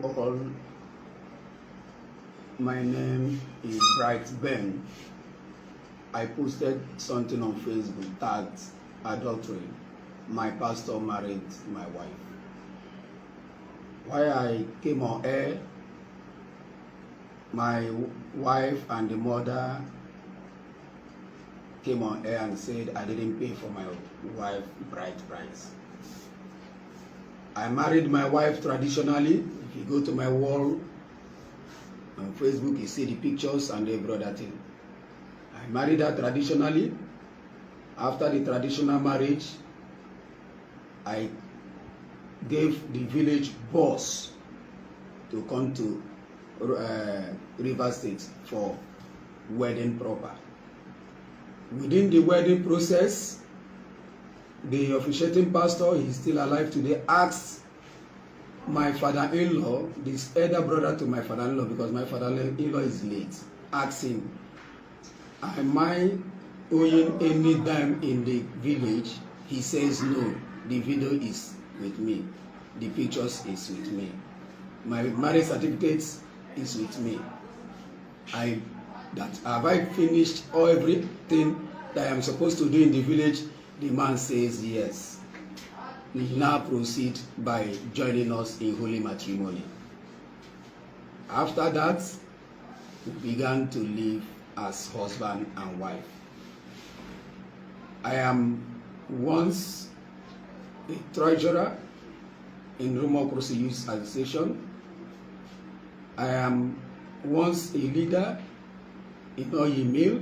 all. My name is Bright Ben. I posted something on Facebook tagged adultery. My pastor married my wife. Why I came on air, my wife and the mother came on air and said I didn't pay for my wife bride price. I married my wife traditionally. If you go to my wall on Facebook, you see the pictures and every other thing. I married her traditionally. After the traditional marriage, I gave the village boss to come to Rivers State for wedding proper. Within the wedding process, the officiating pastor, he's still alive today, asked my father-in-law, this elder brother to my father-in-law, because my father-in-law is late, asked him, am I owing any dime in the village? He says no, the video is with me, the pictures is with me, my marriage certificate is with me. Have I finished everything that I am supposed to do in the village? The man says yes. We now proceed by joining us in holy matrimony. After that, we began to live as husband and wife. I am once a treasurer in Rumokrosi Youth Association. I am once a leader in oil mill.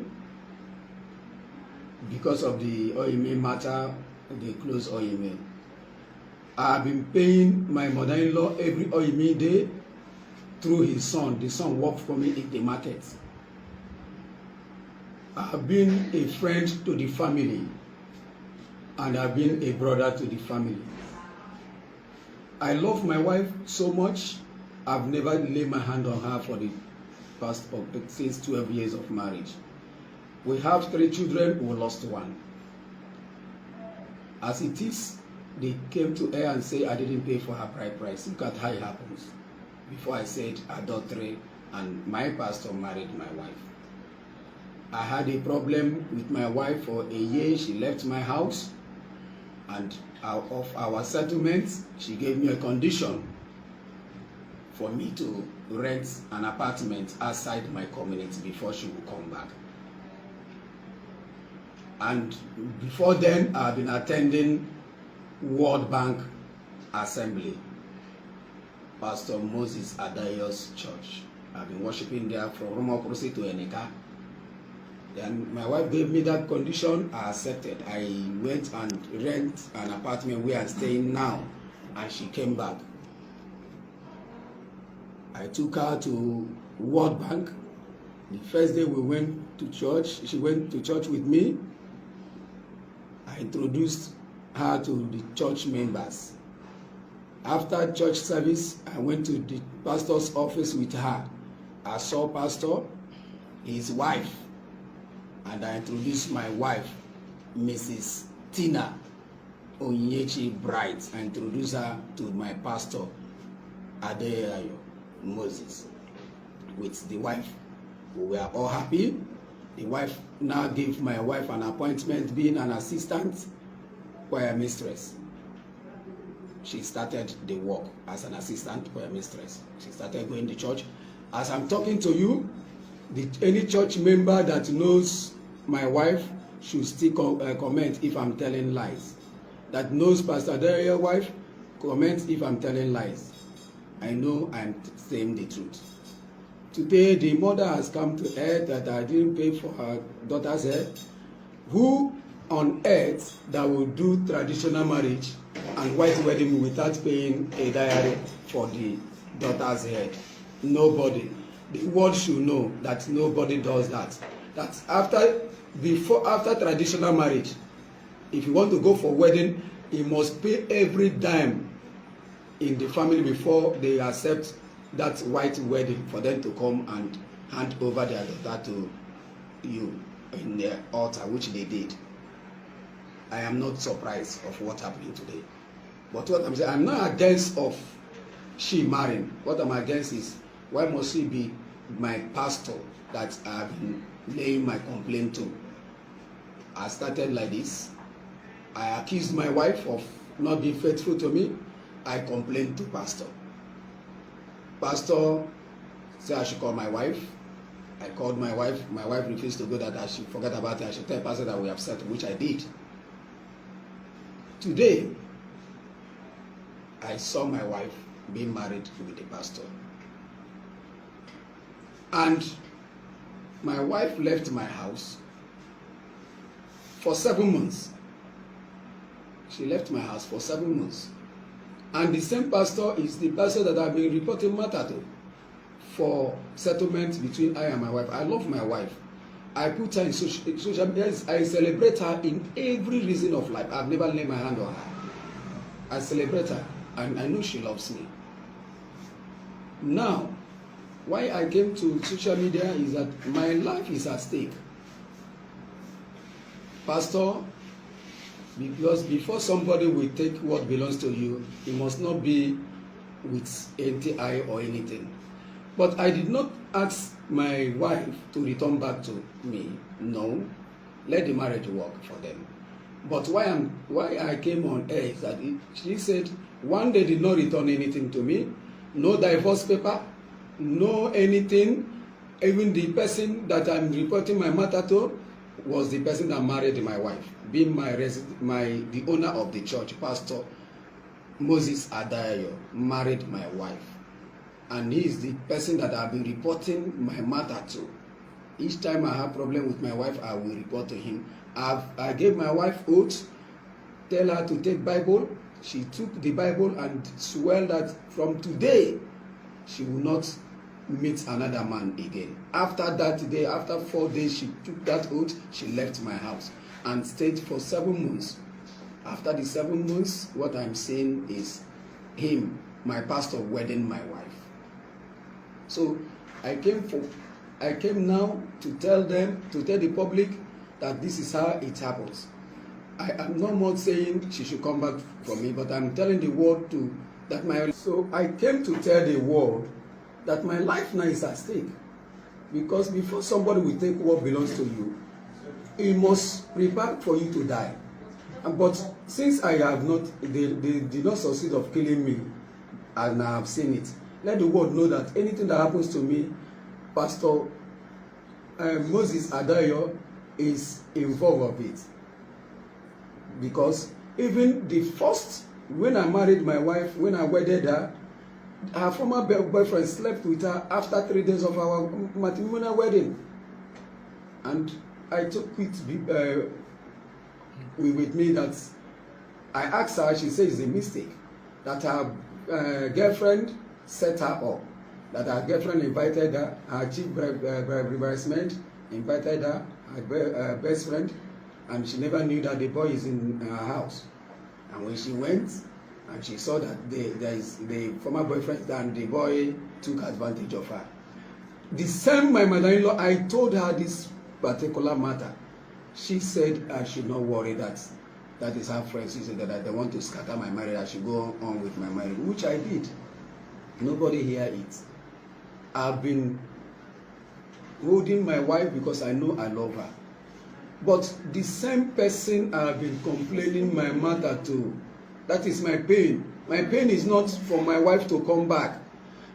Because of the oil mill matter, they closed oil mill. I have been paying my mother-in-law every oil mill day through his son. The son worked for me in the market. I have been a friend to the family, and I have been a brother to the family. I love my wife so much. I've never laid my hand on her for the past since 12 years of marriage. We have 3 children, we lost 1. As it is, they came to her and say I didn't pay for her bride price. Look at how it happens. Before I said adultery, and my pastor married my wife. I had a problem with my wife for a year. She left my house, and out of our settlement, she gave me a condition for me to rent an apartment outside my community before she would come back. And before then, I've been attending World Bank Assembly, Pastor Moses Adayo's church. I've been worshiping there from Rumokrosi to Enika. Then my wife gave me that condition. I accepted. I went and rent an apartment where I'm staying now, and she came back. I took her to World Bank. The first day we went to church, she went to church with me. I introduced her to the church members. After church service, I went to the pastor's office with her. I saw pastor, his wife, and I introduced my wife, Mrs. Tina Onyechi Bright. I introduced her to my pastor, Adeyayo Moses, with the wife. We were all happy. The wife now gave my wife an appointment being an assistant choir mistress. She started the work as an assistant choir mistress. She started going to church. As I'm talking to you, any church member that knows my wife should still comment if I'm telling lies. That knows Pastor Daria's wife, comment if I'm telling lies. I know I'm saying the truth. Today, the mother has come to earth that I didn't pay for her daughter's hair. Who on earth that will do traditional marriage and white wedding without paying a diary for the daughter's hair? Nobody. The world should know that nobody does that. That after traditional marriage, if you want to go for wedding, you must pay every dime in the family before they accept that white wedding for them to come and hand over their daughter to you in their altar, which they did. I am not surprised of what happened today. But what I'm saying, I'm not against of she marrying. What I'm against is, why must she be my pastor that I've been laying my complaint to? I started like this. I accused my wife of not being faithful to me. I complained to pastor. Pastor said I should call my wife. I called my wife. My wife refused to go, that I should forget about it. I should tell pastor that we have settled, which I did. Today, I saw my wife being married with the pastor. And my wife left my house for 7 months. She left my house for 7 months. And the same pastor is the pastor that I've been reporting matter to for settlement between I and my wife. I love my wife. I put her in social media. I celebrate her in every reason of life. I've never laid my hand on her. I celebrate her, and I know she loves me. Now, why I came to social media is that my life is at stake. Pastor, because before somebody will take what belongs to you, it must not be with NTI or anything. But I did not ask my wife to return back to me. No, let the marriage work for them. But why I came on air is that she said one day did not return anything to me, no divorce paper, no anything. Even the person that I'm reporting my matter to was the person that married my wife, being the owner of the church, Pastor Moses Adayo, married my wife. And he is the person that I've been reporting my matter to. Each time I have problem with my wife, I will report to him. I gave my wife oath, tell her to take Bible. She took the Bible and swore that from today, she will not meet another man again. After that day, after 4 days, she took that oath, she left my house and stayed for 7 months. After the 7 months, what I'm saying is him, my pastor, wedding my wife. So I came now to tell them, to tell the public that this is how it happens. I am not more saying she should come back for me, but I'm telling the world so I came to tell the world that my life now is at stake. Because before somebody will take what belongs to you, he must prepare for you to die. But since they did not succeed of killing me, and I have seen it, let the world know that anything that happens to me, Pastor Moses Adayo is involved of it. Because even the first, when I married my wife, when I wedded her, her former boyfriend slept with her after 3 days of our matrimonial wedding. And I took it with me that I asked her, she says it's a mistake, that her girlfriend set her up, that her girlfriend invited her, her chief bridesmaid invited her, her best friend, and she never knew that the boy is in her house. And when she went and she saw that the former boyfriend and the boy took advantage of her. The same my mother-in-law, I told her this particular matter. She said I should not worry, that is her friend. She said that they want to scatter my marriage, I should go on with my marriage, which I did. Nobody hear it. I've been holding my wife because I know I love her. But the same person I've been complaining my matter to, that is my pain. My pain is not for my wife to come back.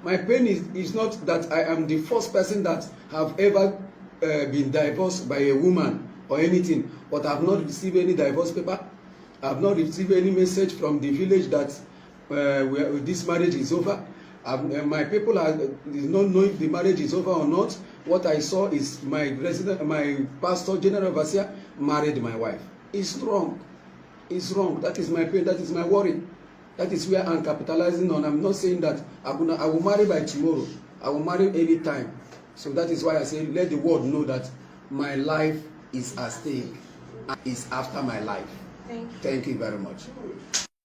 My pain is not that I am the first person that have ever been divorced by a woman or anything, but I have not received any divorce paper. I have not received any message from the village that this marriage is over. My people did not know if the marriage is over or not. What I saw is my pastor, General Vasia, married my wife. It's wrong. It's wrong. That is my pain. That is my worry. That is where I'm capitalizing on. I'm not saying that I will marry by tomorrow. I will marry any time. So that is why I say let the world know that my life is at stake. It's after my life. Thank you. Thank you very much.